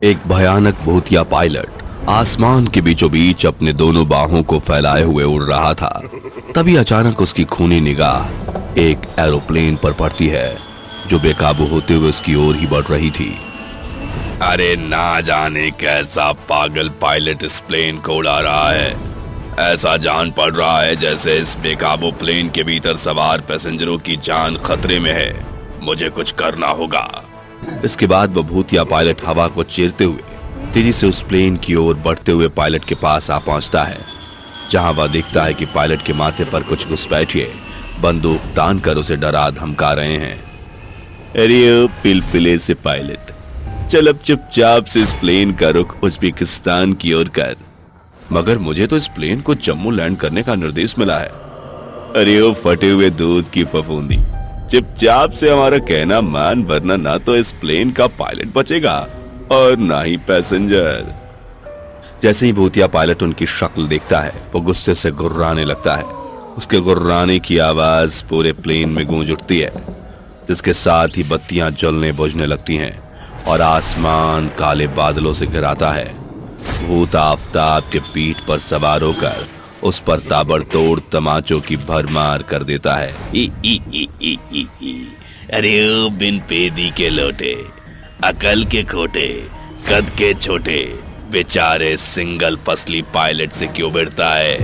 एक भयानक भूतिया पायलट आसमान के बीचों बीच अपने दोनों बाहों को फैलाए हुए उड़ रहा था। तभी अचानक उसकी खूनी निगाह एक एरोप्लेन पर पड़ती है जो बेकाबू होते हुए उसकी ओर ही बढ़ रही थी। अरे ना जाने कैसा पागल पायलट इस प्लेन को उड़ा रहा है। ऐसा जान पड़ रहा है जैसे इस बेकाबू प्लेन के भीतर सवार पैसेंजरों की जान खतरे में है। मुझे कुछ करना होगा। इसके बाद वह भूतिया पायलट हवा को चीरते हुए तेजी से उस प्लेन की ओर बढ़ते हुए पायलट के पास आ पहुंचता है, जहां वह देखता है कि पायलट के माथे पर कुछ घुसपैठिए बंदूक तान कर उसे डरा धमका रहे हैं। अरे ओ पिलपिले से पायलट, चल अब चुपचाप से इस प्लेन का रुख उज्बेकिस्तान की ओर कर। मगर मुझे तो इस प्लेन को जम्मू लैंड करने का निर्देश मिला है। अरे ओ फटे हुए दूध की फफूंदी, चुपचाप से हमारा कहना मान, वरना ना तो इस प्लेन का पायलट बचेगा और ना ही पैसेंजर। जैसे ही भूतिया पायलट उनकी शक्ल देखता है वो गुस्से से गुर्राने लगता है। उसके गुर्राने की आवाज पूरे प्लेन में गूंज उठती है, जिसके साथ ही बत्तियां जलने बुझने लगती हैं और आसमान काले बादलों से घिराता है। भूत आफताब के पीठ पर सवार होकर उस पर ताबड़तोड़ तमाचों की भरमार कर देता है। अरे ओ बिन पेदी के लोटे, अकल के खोटे, कद के छोटे, बेचारे सिंगल पसली पायलट से क्यों भिड़ता है?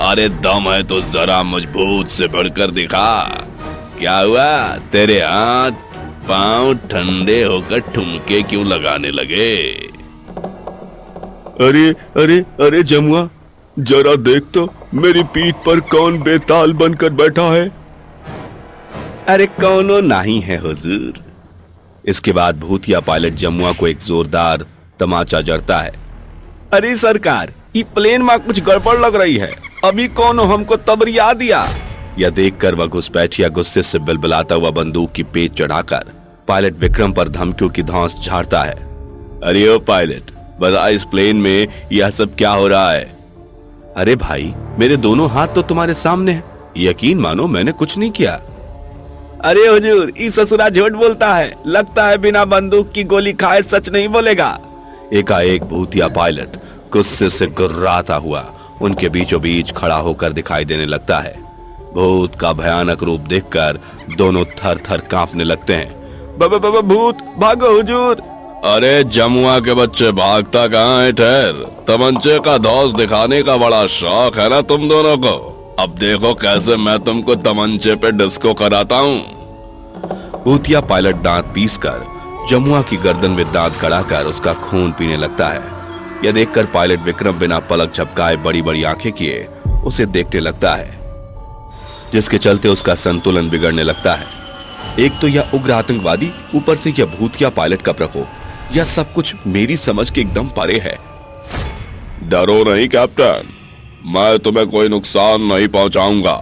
अरे दम है तो जरा मजबूत से बढ़कर दिखा। क्या हुआ, तेरे हाथ पांव ठंडे होकर ठुमके क्यों लगाने लगे? अरे अरे अरे जमुआ, जरा देख तो मेरी पीठ पर कौन बेताल बनकर बैठा है। अरे कौनो नहीं है हुजूर। इसके बाद भूतिया पायलट जमुआ को एक जोरदार तमाचा जड़ता है। अरे सरकार, ये प्लेन में कुछ गड़बड़ लग रही है, अभी कौनो हमको तबरिया दिया। यह देखकर वह घुसपैठिया गुस्से से बिलबिलाता हुआ बंदूक की पेच चढ़ाकर पायलट विक्रम पर धमकियों की धौंस झाड़ता है। अरे ओ पायलट, बता इस प्लेन में यह सब क्या हो रहा है? अरे भाई, मेरे दोनों हाथ तो तुम्हारे सामने हैं, यकीन मानो मैंने कुछ नहीं किया। अरे हुजूर, इस ससुरा झूठ बोलता है, लगता है बिना बंदूक की गोली खाए सच नहीं बोलेगा। एकाएक भूतिया पायलट गुस्से से गुर्राता हुआ उनके बीचों बीच खड़ा होकर दिखाई देने लगता है। भूत का भयानक रूप देखकर दोनों थर थर कांपने लगते हैं। भूत, भागो हुजूर। अरे जमुआ के बच्चे, भागता कहाँ है? ठहर, तमंचे का धौस दिखाने का बड़ा शौक है ना तुम दोनों को। अब देखो कैसे मैं तुमको तमंचे पे डिस्को कराता हूँ। भूतिया पायलट दांत पीसकर जमुआ की गर्दन में दांत गड़ाकर उसका खून पीने लगता है। यह देखकर पायलट विक्रम बिना पलक झपकाए बड़ी बड़ी आंखें किए उसे देखने लगता है, जिसके चलते उसका संतुलन बिगड़ने लगता है। एक तो यह उग्र आतंकवादी, ऊपर से यह भूतिया पायलट का प्रकोप, यह सब कुछ मेरी समझ के एकदम परे है। डरो नहीं कैप्टन, मैं तुम्हें कोई नुकसान नहीं पहुंचाऊंगा।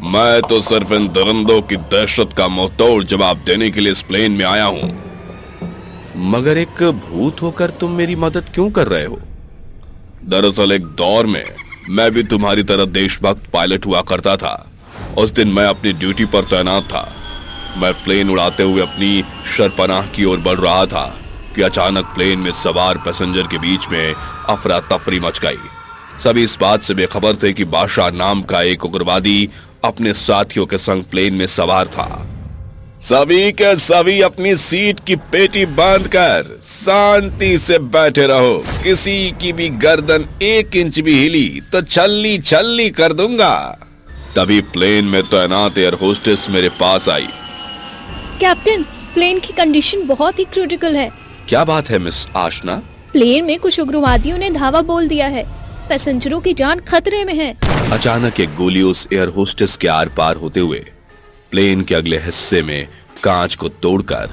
मैं तो सिर्फ इन दरिंदों की दहशत का मुंहतोड़ जवाब देने के लिए इस प्लेन में आया हूं। मगर एक भूत होकर तुम मेरी मदद क्यों कर रहे हो? दरअसल एक दौर में मैं भी तुम्हारी तरह देशभक्त पायलट हुआ करता था। उस दिन मैं अपनी ड्यूटी पर तैनात था। मैं प्लेन उड़ाते हुए अपनी शरपनाह की ओर बढ़ रहा था कि अचानक प्लेन में सवार पैसेंजर के बीच में अफरा तफरी मच गई। सभी इस बात से बेखबर थे कि बादशाह नाम का एक उग्रवादी अपने साथियों के संग प्लेन में सवार था। सभी के सभी अपनी सीट की पेटी बांध कर शांति से बैठे रहो। किसी की भी गर्दन 1 इंच भी हिली तो छलनी छलनी कर दूंगा। तभी प्लेन में तैनात एयर होस्टेस मेरे पास आई। कैप्टन, प्लेन की कंडीशन बहुत ही क्रिटिकल है। क्या बात है मिस आशना? प्लेन में कुछ उग्रवादियों ने धावा बोल दिया है, पैसेंजरों की जान खतरे में है। अचानक एक गोली उस एयर होस्टेस के आर पार होते हुए प्लेन के अगले हिस्से में कांच को तोड़कर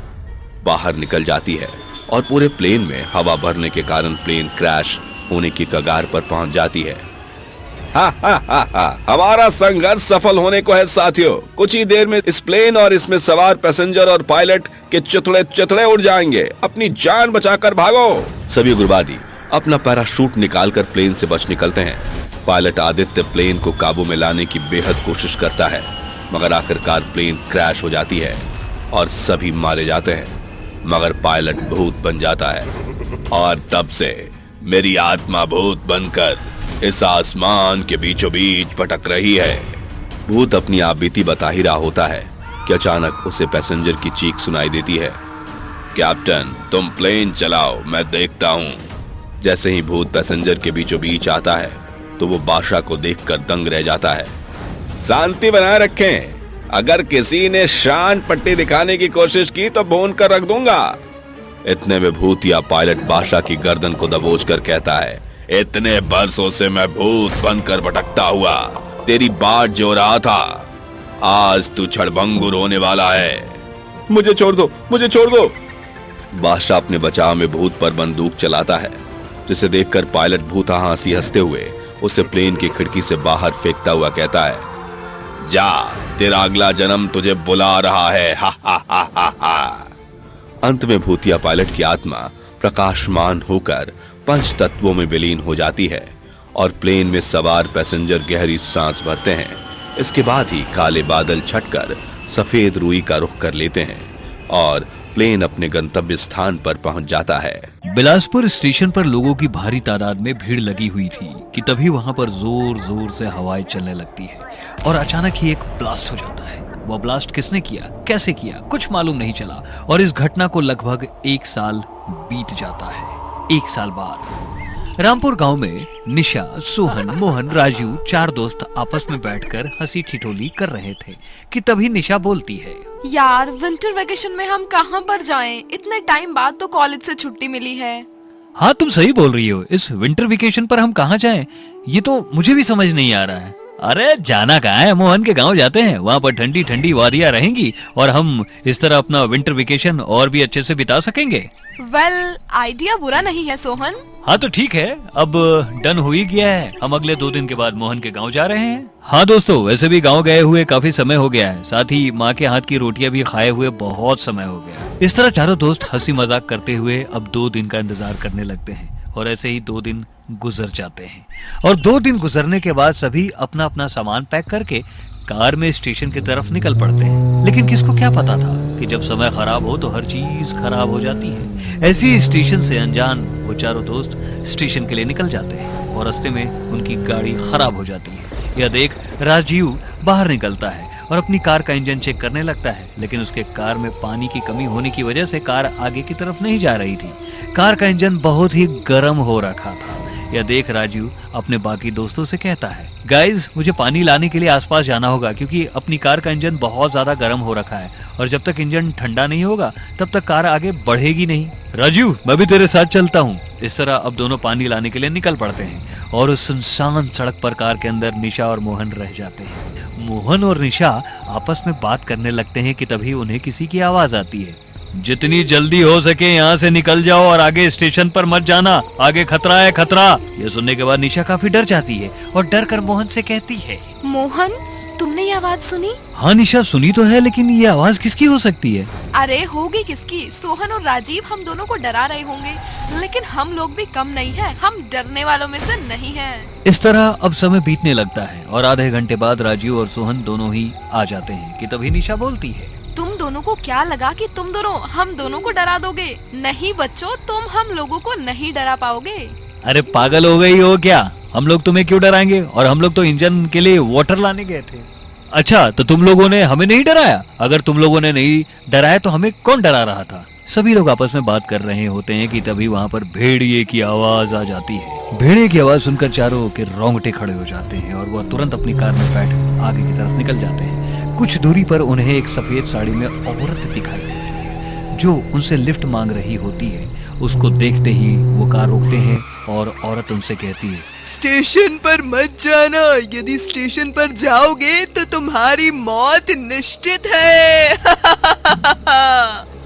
बाहर निकल जाती है और पूरे प्लेन में हवा भरने के कारण प्लेन क्रैश होने की कगार पर पहुंच जाती है। हमारा संघर्ष सफल होने को है साथियों। कुछ ही देर में इस प्लेन और इसमें सवार पैसेंजर और पायलट के चिथड़े चिथड़े उड़ जाएंगे। अपनी जान बचाकर भागो। सभी उग्रवादी अपना पैराशूट निकालकर प्लेन से बच निकलते हैं। पायलट आदित्य प्लेन को काबू में लाने की बेहद कोशिश करता है, मगर आखिरकार प्लेन क्रैश हो जाती है और सभी मारे जाते हैं, मगर पायलट भूत बन जाता है। और तब से मेरी आत्मा भूत बनकर इस आसमान के बीचों बीच भटक रही है। भूत अपनी आपबीती बता ही रहा होता है कि अचानक उसे पैसेंजर की चीख सुनाई देती है, कैप्टन तुम प्लेन चलाओ, मैं देखता हूं। जैसे ही भूत पैसेंजर के बीचों बीच आता है तो वो बादशाह को देखकर दंग रह जाता है। शांति बनाए रखें, अगर किसी ने शान पट्टी दिखाने की कोशिश की तो भून कर रख दूंगा। इतने में भूतिया पायलट बादशाह की गर्दन को दबोच कर कहता है, इतने बरसों से मैं भूत बनकर भटकता हुआ तेरी बाट जो रहा था, आज तू छड़भंगुर होने वाला है। मुझे छोड़ दो, मुझे छोड़ दो। बादशाह अपने बचाव में भूत पर बंदूक चलाता है, जिसे देखकर पायलट भूता हंसी हंसते हुए उसे प्लेन की खिड़की से बाहर फेंकता हुआ कहता है, जा तेरा अगला जन्म तुझे बुला रहा है। हा हा हा हा हा। अंत में भूतिया पायलट की आत्मा प्रकाशमान होकर पंच तत्वों में विलीन हो जाती है और प्लेन में सवार पैसेंजर गहरी सांस भरते हैं। इसके बाद ही काले बादल छटकर सफेद रुई का रुख कर लेते हैं और प्लेन अपने गंतव्य स्थान पर पहुंच जाता है। बिलासपुर स्टेशन पर लोगों की भारी तादाद में भीड़ लगी हुई थी कि तभी वहां पर जोर जोर से हवाएं चलने लगती है और अचानक ही एक ब्लास्ट हो जाता है। वह ब्लास्ट किसने किया, कैसे किया, कुछ मालूम नहीं चला और इस घटना को लगभग 1 साल बीत जाता है। 1 साल बाद रामपुर गांव में निशा, सोहन, मोहन, राजू 4 दोस्त आपस में बैठकर हंसी ठिठोली कर रहे थे कि तभी निशा बोलती है, यार विंटर वेकेशन में हम कहाँ पर जाएं? इतने टाइम बाद तो कॉलेज से छुट्टी मिली है। हाँ तुम सही बोल रही हो, इस विंटर वेकेशन पर हम कहाँ जाएं? ये तो मुझे भी समझ नहीं आ रहा है। अरे जाना कहाँ है, मोहन के गांव जाते हैं, वहाँ पर ठंडी ठंडी वादियाँ रहेंगी और हम इस तरह अपना विंटर वेकेशन और भी अच्छे से बिता सकेंगे। वेल, आइडिया बुरा नहीं है सोहन। हाँ तो ठीक है, अब डन हो ही गया है। हम अगले 2 दिन के बाद मोहन के गांव जा रहे हैं। हाँ दोस्तों, वैसे भी गांव गए हुए काफी समय हो गया है, साथ ही माँ के हाथ की रोटियां भी खाए हुए बहुत समय हो गया। इस तरह चारों दोस्त हंसी मजाक करते हुए अब 2 दिन का इंतजार करने लगते हैं और ऐसे ही 2 दिन गुजर जाते हैं और 2 दिन गुजरने के बाद सभी अपना अपना सामान पैक करके कार में स्टेशन की तरफ निकल पड़ते हैं। लेकिन किसको क्या पता था कि जब समय खराब हो तो हर चीज खराब हो जाती है। ऐसे ही स्टेशन से अनजान वो चारों दोस्त स्टेशन के लिए निकल जाते हैं और रास्ते में उनकी गाड़ी खराब हो जाती है। यह देख राजीव बाहर निकलता है और अपनी कार का इंजन चेक करने लगता है, लेकिन उसके कार में पानी की कमी होने की वजह से कार आगे की तरफ नहीं जा रही थी। कार का इंजन बहुत ही गर्म हो रखा था। यह देख राजू अपने बाकी दोस्तों से कहता है, गाइज मुझे पानी लाने के लिए आसपास जाना होगा क्योंकि अपनी कार का इंजन बहुत ज्यादा गर्म हो रखा है और जब तक इंजन ठंडा नहीं होगा तब तक कार आगे बढ़ेगी नहीं। राजू मैं भी तेरे साथ चलता हूँ। इस तरह अब दोनों पानी लाने के लिए निकल पड़ते हैं और उस सुनसान सड़क पर कार के अंदर निशा और मोहन रह जाते हैं। मोहन और निशा आपस में बात करने लगते हैं कि तभी उन्हें किसी की आवाज आती है, जितनी जल्दी हो सके यहाँ से निकल जाओ और आगे स्टेशन पर मत जाना, आगे खतरा है खतरा। यह सुनने के बाद निशा काफी डर जाती है और डर कर मोहन से कहती है, मोहन तुमने ये आवाज सुनी? हाँ निशा सुनी तो है, लेकिन ये आवाज किसकी हो सकती है? अरे होगी किसकी, सोहन और राजीव हम दोनों को डरा रहे होंगे, लेकिन हम लोग भी कम नहीं है, हम डरने वालों में से नहीं हैं। इस तरह अब समय बीतने लगता है और आधे घंटे बाद राजीव और सोहन दोनों ही आ जाते हैं कि तभी निशा बोलती है, तुम दोनों को क्या लगा कि तुम दोनों हम दोनों को डरा दोगे? नहीं बच्चों, तुम हम लोगों को नहीं डरा पाओगे। अरे पागल हो गई हो क्या? हम लोग तुम्हें क्यों डराएंगे? और हम लोग तो इंजन के लिए वाटर लाने गए थे। अच्छा तो तुम लोगों ने हमें नहीं डराया? अगर तुम लोगों ने नहीं डराया तो हमें कौन डरा रहा था? सभी लोग आपस में बात कर रहे होते हैं कि तभी वहाँ पर भेड़िए की आवाज आ जाती है। भेड़िए की आवाज सुनकर चारों के रोंगटे खड़े हो जाते हैं और वह तुरंत अपनी कार में बैठ आगे की तरफ निकल जाते हैं। कुछ दूरी पर उन्हें एक सफेद साड़ी में औरत दिखाई देती है जो उनसे लिफ्ट मांग रही होती है। उसको देखते ही वो कार रोकते हैं और औरत उनसे कहती है, स्टेशन पर मत जाना, यदि स्टेशन पर जाओगे तो तुम्हारी मौत निश्चित है।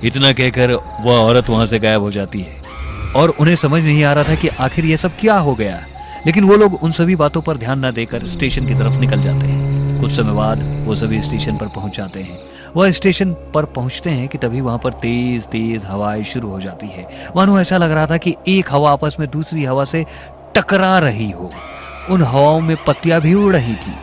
इतना कहकर वह औरत वहां से गायब हो जाती है और उन्हें समझ नहीं आ रहा था कि आखिर ये सब क्या हो गया। लेकिन वो लोग उन सभी बातों पर ध्यान न देकर स्टेशन की तरफ निकल जाते हैं। कुछ समय बाद वो सभी स्टेशन पर पहुंच जाते हैं। वह स्टेशन पर पहुंचते हैं कि तभी वहां पर तेज तेज हवाएं शुरू हो जाती है। मानो ऐसा लग रहा था कि एक हवा आपस में दूसरी हवा से टकरा रही हो। उन हवाओं में पत्तियां भी उड़ रही थी।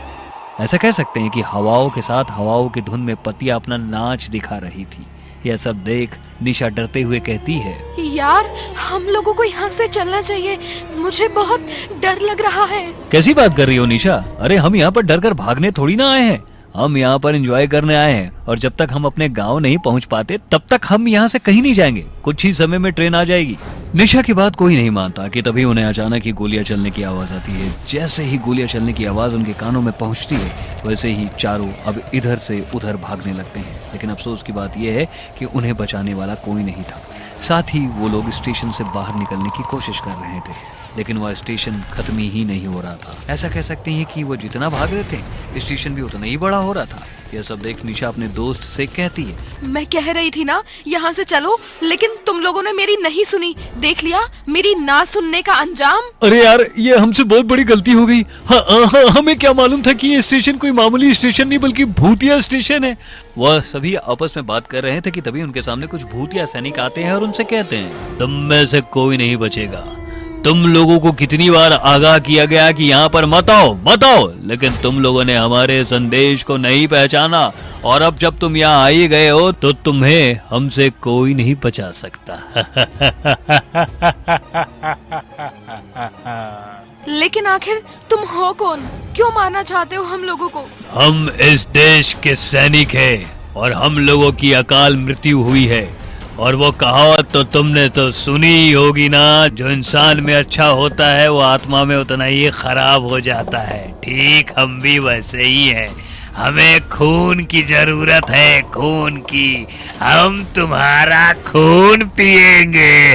ऐसा कह सकते हैं कि हवाओं के साथ हवाओं की धुन में पत्तियां अपना नाच दिखा रही थी। यह सब देख निशा डरते हुए कहती है, यार हम लोगों को यहाँ से चलना चाहिए, मुझे बहुत डर लग रहा है। कैसी बात कर रही हो निशा? अरे हम यहाँ पर डर कर भागने थोड़ी ना आए हैं, हम यहाँ पर एंजॉय करने आए हैं और जब तक हम अपने गांव नहीं पहुँच पाते तब तक हम यहाँ से कहीं नहीं जाएंगे। कुछ ही समय में ट्रेन आ जाएगी। निशा की बात कोई नहीं मानता कि तभी उन्हें अचानक ही गोलियां चलने की आवाज आती है। जैसे ही गोलियां चलने की आवाज उनके कानों में पहुंचती है वैसे ही चारों अब इधर से उधर भागने लगते हैं। लेकिन अफसोस की बात यह है कि उन्हें बचाने वाला कोई नहीं था। साथ ही वो लोग स्टेशन से बाहर निकलने की कोशिश कर रहे थे, लेकिन वह स्टेशन खत्म ही नहीं हो रहा था। ऐसा कह सकते हैं कि वो जितना भाग रहे थे स्टेशन भी उतना ही बड़ा हो रहा था। यह सब देख निशा अपने दोस्त से कहती है, मैं कह रही थी ना यहाँ से चलो, लेकिन तुम लोगों ने मेरी नहीं सुनी। देख लिया मेरी ना सुनने का अंजाम। अरे यार ये हमसे बहुत बड़ी गलती हो गई। हमें क्या मालूम था कि ये स्टेशन कोई मामूली स्टेशन नहीं बल्कि भूतिया स्टेशन है। वह सभी आपस में बात कर रहे थे कि तभी उनके सामने कुछ भूतिया सैनिक आते हैं और उनसे कहते हैं, तुम में से कोई नहीं बचेगा। तुम लोगों को कितनी बार आगाह किया गया कि यहाँ पर मत आओ, लेकिन तुम लोगों ने हमारे संदेश को नहीं पहचाना और अब जब तुम यहाँ आ ही गए हो तो तुम्हें हमसे कोई नहीं बचा सकता। लेकिन आखिर तुम हो कौन? क्यों मारना चाहते हो हम लोगों को? हम इस देश के सैनिक हैं और हम लोगों की अकाल मृत्यु हुई है। और वो कहावत तो तुमने तो सुनी ही होगी ना, जो इंसान में अच्छा होता है वो आत्मा में उतना ही खराब हो जाता है। ठीक हम भी वैसे ही हैं। हमें खून की जरूरत है, खून की। हम तुम्हारा खून पिएंगे।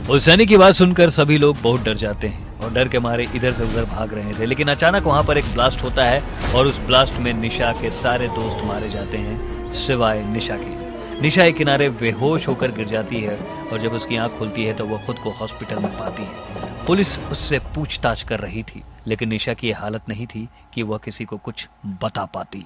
उस सैनिक की बात सुनकर सभी लोग बहुत डर जाते हैं और डर के मारे इधर से उधर भाग रहे थे। लेकिन अचानक वहां पर एक ब्लास्ट होता है और उस ब्लास्ट में निशा के सारे दोस्त मारे जाते हैं सिवाय निशा के। निशा एक किनारे बेहोश होकर गिर जाती है और जब उसकी आंख खुलती है तो वह खुद को हॉस्पिटल में पाती है। पुलिस उससे पूछताछ कर रही थी, लेकिन निशा की हालत नहीं थी कि वह किसी को कुछ बता पाती।